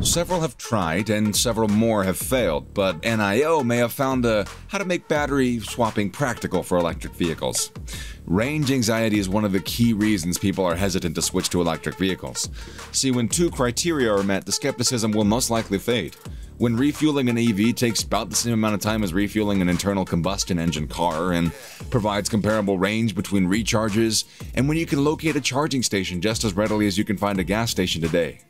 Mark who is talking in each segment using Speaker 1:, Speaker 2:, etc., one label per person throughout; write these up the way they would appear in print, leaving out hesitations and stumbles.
Speaker 1: Several have tried and several more have failed, but NIO may have found how to make battery swapping practical for electric vehicles. Range anxiety is one of the key reasons people are hesitant to switch to electric vehicles. See, when two criteria are met, the skepticism will most likely fade. When refueling an EV takes about the same amount of time as refueling an internal combustion engine car and provides comparable range between recharges, and when you can locate a charging station just as readily as you can find a gas station today.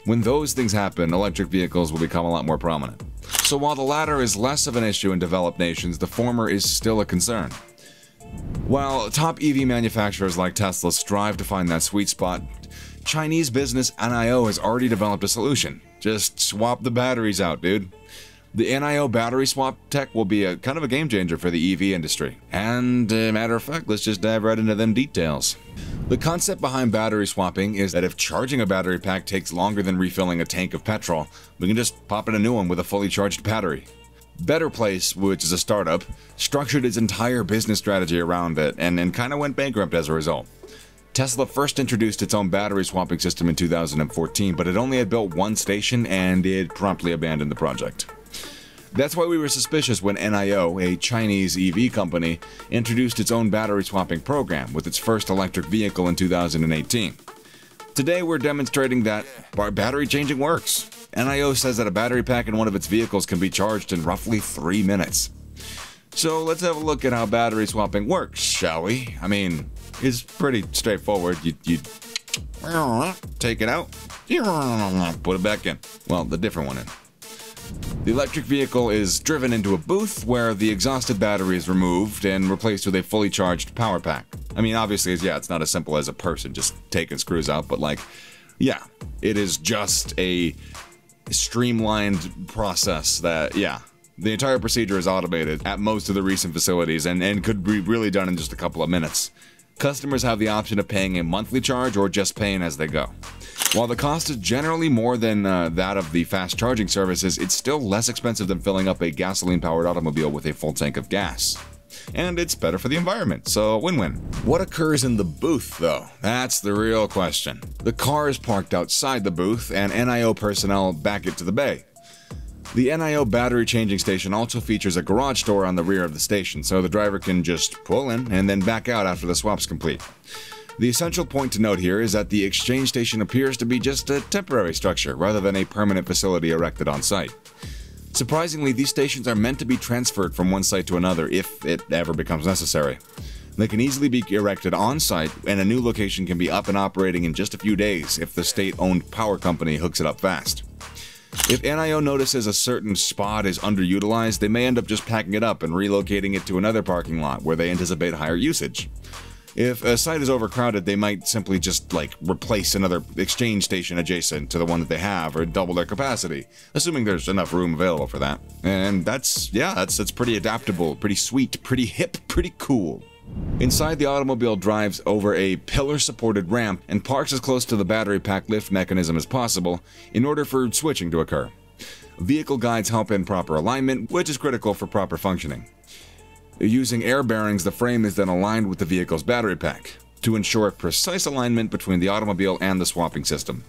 Speaker 1: When those things happen, electric vehicles will become a lot more prominent. So while the latter is less of an issue in developed nations, the former is still a concern. While top EV manufacturers like Tesla strive to find that sweet spot, Chinese business NIO has already developed a solution. Just swap the batteries out, dude. The NIO Battery Swap Tech will be a kind of a game changer for the EV industry. And, matter of fact, let's just dive right into them details. The concept behind battery swapping is that if charging a battery pack takes longer than refilling a tank of petrol, we can just pop in a new one with a fully charged battery. Better Place, which is a startup, structured its entire business strategy around it and kind of went bankrupt as a result. Tesla first introduced its own battery swapping system in 2014, but it only had built one station and it promptly abandoned the project. That's why we were suspicious when NIO, a Chinese EV company, introduced its own battery swapping program with its first electric vehicle in 2018. Today we're demonstrating that battery changing works. NIO says that a battery pack in one of its vehicles can be charged in roughly 3 minutes. So let's have a look at how battery swapping works, shall we? I mean, it's pretty straightforward. You take it out, put it back in. Well, the different one in. The electric vehicle is driven into a booth where the exhausted battery is removed and replaced with a fully charged power pack. I mean, obviously, it's not as simple as a person just taking screws out, but it is just a streamlined process that, the entire procedure is automated at most of the recent facilities and could be really done in just a couple of minutes. Customers have the option of paying a monthly charge or just paying as they go. While the cost is generally more than that of the fast charging services, it's still less expensive than filling up a gasoline-powered automobile with a full tank of gas. And it's better for the environment, so win-win. What occurs in the booth, though? That's the real question. The car is parked outside the booth, and NIO personnel back it to the bay. The NIO battery changing station also features a garage door on the rear of the station, so the driver can just pull in and then back out after the swap's complete. The essential point to note here is that the exchange station appears to be just a temporary structure rather than a permanent facility erected on site. Surprisingly, these stations are meant to be transferred from one site to another if it ever becomes necessary. They can easily be erected on site, and a new location can be up and operating in just a few days if the state-owned power company hooks it up fast. If NIO notices a certain spot is underutilized, they may end up just packing it up and relocating it to another parking lot where they anticipate higher usage. If a site is overcrowded, they might simply just, replace another exchange station adjacent to the one that they have or double their capacity, assuming there's enough room available for that. And that's pretty adaptable, pretty sweet, pretty hip, pretty cool. Inside, the automobile drives over a pillar-supported ramp and parks as close to the battery pack lift mechanism as possible in order for switching to occur. Vehicle guides help in proper alignment, which is critical for proper functioning. Using air bearings, the frame is then aligned with the vehicle's battery pack to ensure precise alignment between the automobile and the swapping system.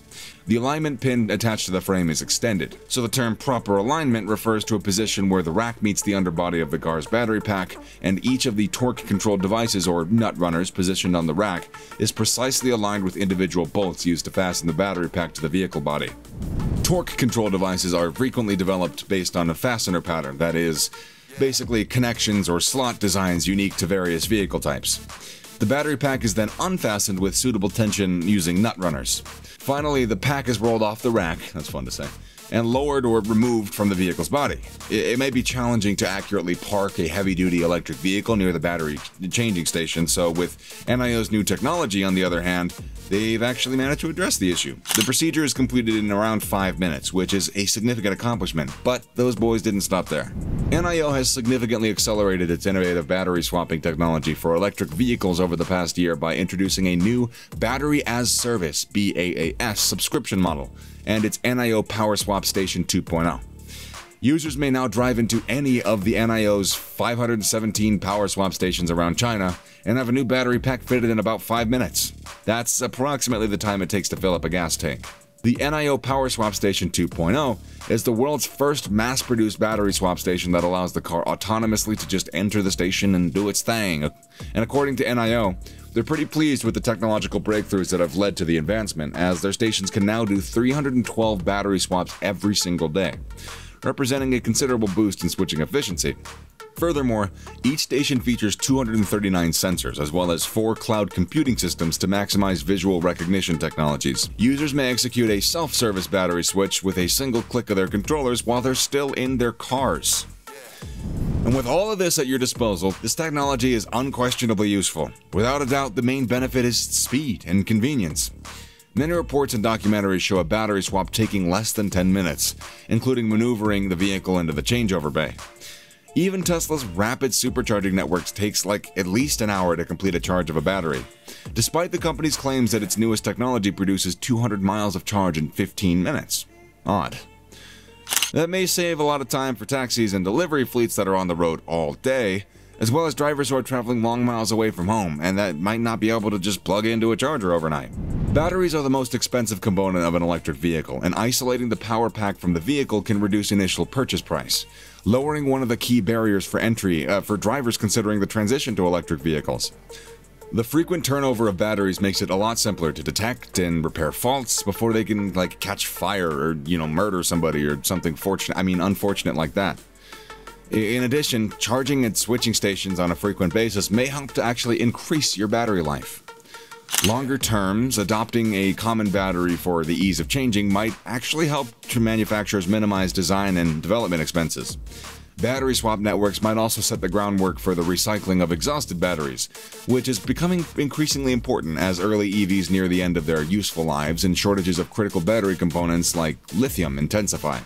Speaker 1: The alignment pin attached to the frame is extended, so the term proper alignment refers to a position where the rack meets the underbody of the car's battery pack, and each of the torque-controlled devices or nut runners positioned on the rack is precisely aligned with individual bolts used to fasten the battery pack to the vehicle body. Torque control devices are frequently developed based on a fastener pattern, that is, basically connections or slot designs unique to various vehicle types. The battery pack is then unfastened with suitable tension using nut runners. Finally, the pack is rolled off the rack, that's fun to say, and lowered or removed from the vehicle's body. It may be challenging to accurately park a heavy-duty electric vehicle near the battery changing station, so with NIO's new technology, on the other hand, they've actually managed to address the issue. The procedure is completed in around 5 minutes, which is a significant accomplishment, but those boys didn't stop there. NIO has significantly accelerated its innovative battery swapping technology for electric vehicles over the past year by introducing a new Battery as Service (BaaS) subscription model and its NIO Power Swap Station 2.0. Users may now drive into any of the NIO's 517 power swap stations around China and have a new battery pack fitted in about 5 minutes. That's approximately the time it takes to fill up a gas tank. The NIO Power Swap Station 2.0 is the world's first mass-produced battery swap station that allows the car autonomously to just enter the station and do its thing. And according to NIO, they're pretty pleased with the technological breakthroughs that have led to the advancement, as their stations can now do 312 battery swaps every single day, representing a considerable boost in switching efficiency. Furthermore, each station features 239 sensors, as well as 4 cloud computing systems to maximize visual recognition technologies. Users may execute a self-service battery switch with a single click of their controllers while they're still in their cars. And with all of this at your disposal, this technology is unquestionably useful. Without a doubt, the main benefit is speed and convenience. Many reports and documentaries show a battery swap taking less than 10 minutes, including maneuvering the vehicle into the changeover bay. Even Tesla's rapid supercharging networks takes at least an hour to complete a charge of a battery, despite the company's claims that its newest technology produces 200 miles of charge in 15 minutes. Odd. That may save a lot of time for taxis and delivery fleets that are on the road all day, as well as drivers who are traveling long miles away from home and that might not be able to just plug into a charger overnight. Batteries are the most expensive component of an electric vehicle, and isolating the power pack from the vehicle can reduce initial purchase price, lowering one of the key barriers for entry for drivers considering the transition to electric vehicles. The frequent turnover of batteries makes it a lot simpler to detect and repair faults before they can catch fire or murder somebody or something unfortunate like that. In addition, charging at switching stations on a frequent basis may help to actually increase your battery life. Longer terms, adopting a common battery for the ease of changing might actually help to manufacturers minimize design and development expenses. Battery swap networks might also set the groundwork for the recycling of exhausted batteries, which is becoming increasingly important as early EVs near the end of their useful lives and shortages of critical battery components like lithium intensify.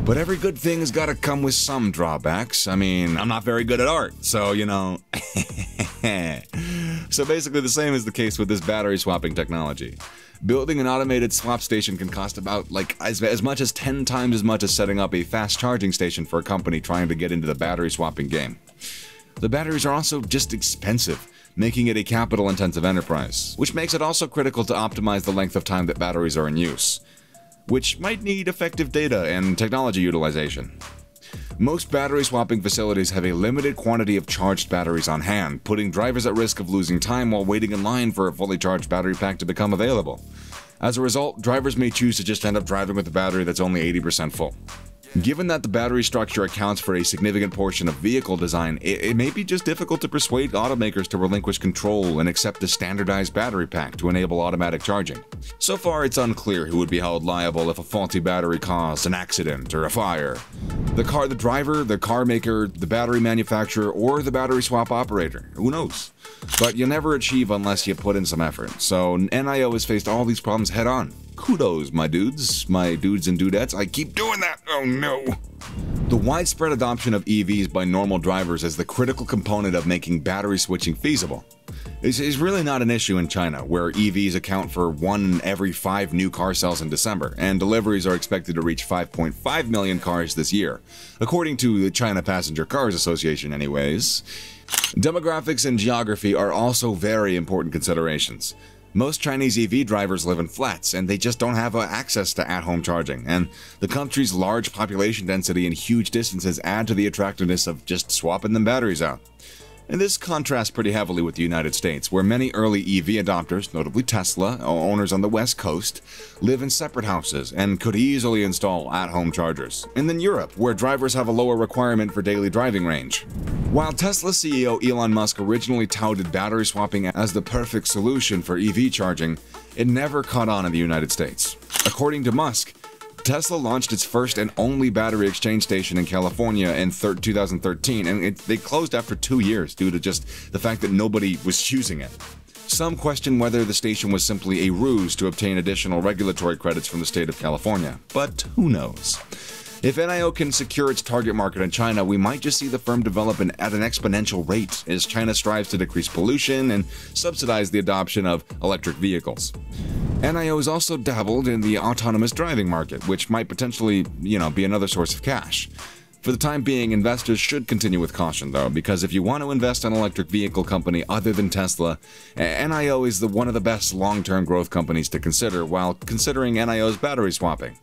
Speaker 1: But every good thing has got to come with some drawbacks. I'm not very good at art, so So basically the same is the case with this battery swapping technology. Building an automated swap station can cost about as much as 10 times as much as setting up a fast charging station for a company trying to get into the battery swapping game. The batteries are also just expensive, making it a capital-intensive enterprise, which makes it also critical to optimize the length of time that batteries are in use, which might need effective data and technology utilization. Most battery swapping facilities have a limited quantity of charged batteries on hand, putting drivers at risk of losing time while waiting in line for a fully charged battery pack to become available. As a result, drivers may choose to just end up driving with a battery that's only 80% full. Given that the battery structure accounts for a significant portion of vehicle design, it may be just difficult to persuade automakers to relinquish control and accept a standardized battery pack to enable automatic charging. So far, it's unclear who would be held liable if a faulty battery caused an accident or a fire. The driver, the car maker, the battery manufacturer, or the battery swap operator. Who knows? But you never achieve unless you put in some effort, so NIO has faced all these problems head on. Kudos, my dudes and dudettes. I keep doing that. Oh no. The widespread adoption of EVs by normal drivers is the critical component of making battery switching feasible. This is really not an issue in China, where EVs account for 1 in every 5 new car sales in December, and deliveries are expected to reach 5.5 million cars this year, according to the China Passenger Cars Association anyways. Demographics and geography are also very important considerations. Most Chinese EV drivers live in flats, and they just don't have access to at-home charging, and the country's large population density and huge distances add to the attractiveness of just swapping them batteries out. And this contrasts pretty heavily with the United States, where many early EV adopters, notably Tesla, owners on the West Coast, live in separate houses and could easily install at-home chargers. And then Europe, where drivers have a lower requirement for daily driving range. While Tesla CEO Elon Musk originally touted battery swapping as the perfect solution for EV charging, it never caught on in the United States. According to Musk, Tesla launched its first and only battery exchange station in California in 2013, and they closed after 2 years due to just the fact that nobody was using it. Some question whether the station was simply a ruse to obtain additional regulatory credits from the state of California, but who knows? If NIO can secure its target market in China, we might just see the firm develop at an exponential rate as China strives to decrease pollution and subsidize the adoption of electric vehicles. NIO has also dabbled in the autonomous driving market, which might potentially, be another source of cash. For the time being, investors should continue with caution though, because if you want to invest in an electric vehicle company other than Tesla, NIO is one of the best long-term growth companies to consider while considering NIO's battery swapping.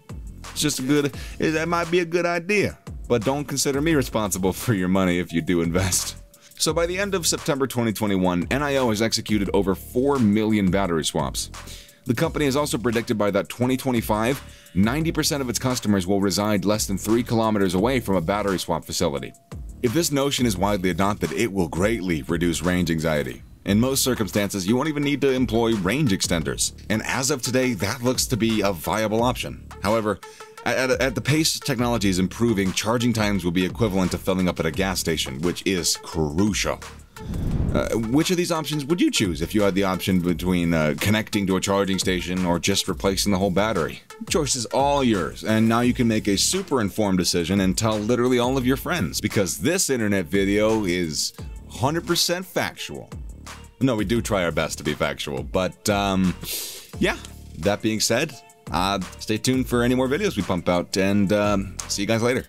Speaker 1: It's just that might be a good idea, but don't consider me responsible for your money if you do invest. So by the end of September 2021, NIO has executed over 4 million battery swaps. The company has also predicted by that 2025, 90% of its customers will reside less than 3 kilometers away from a battery swap facility. If this notion is widely adopted, it will greatly reduce range anxiety. In most circumstances, you won't even need to employ range extenders. And as of today, that looks to be a viable option. However, at the pace technology is improving, charging times will be equivalent to filling up at a gas station, which is crucial. Which of these options would you choose if you had the option between connecting to a charging station or just replacing the whole battery? The choice is all yours, and now you can make a super informed decision and tell literally all of your friends, because this internet video is 100% factual. No, we do try our best to be factual, but yeah, that being said, stay tuned for any more videos we pump out, and see you guys later.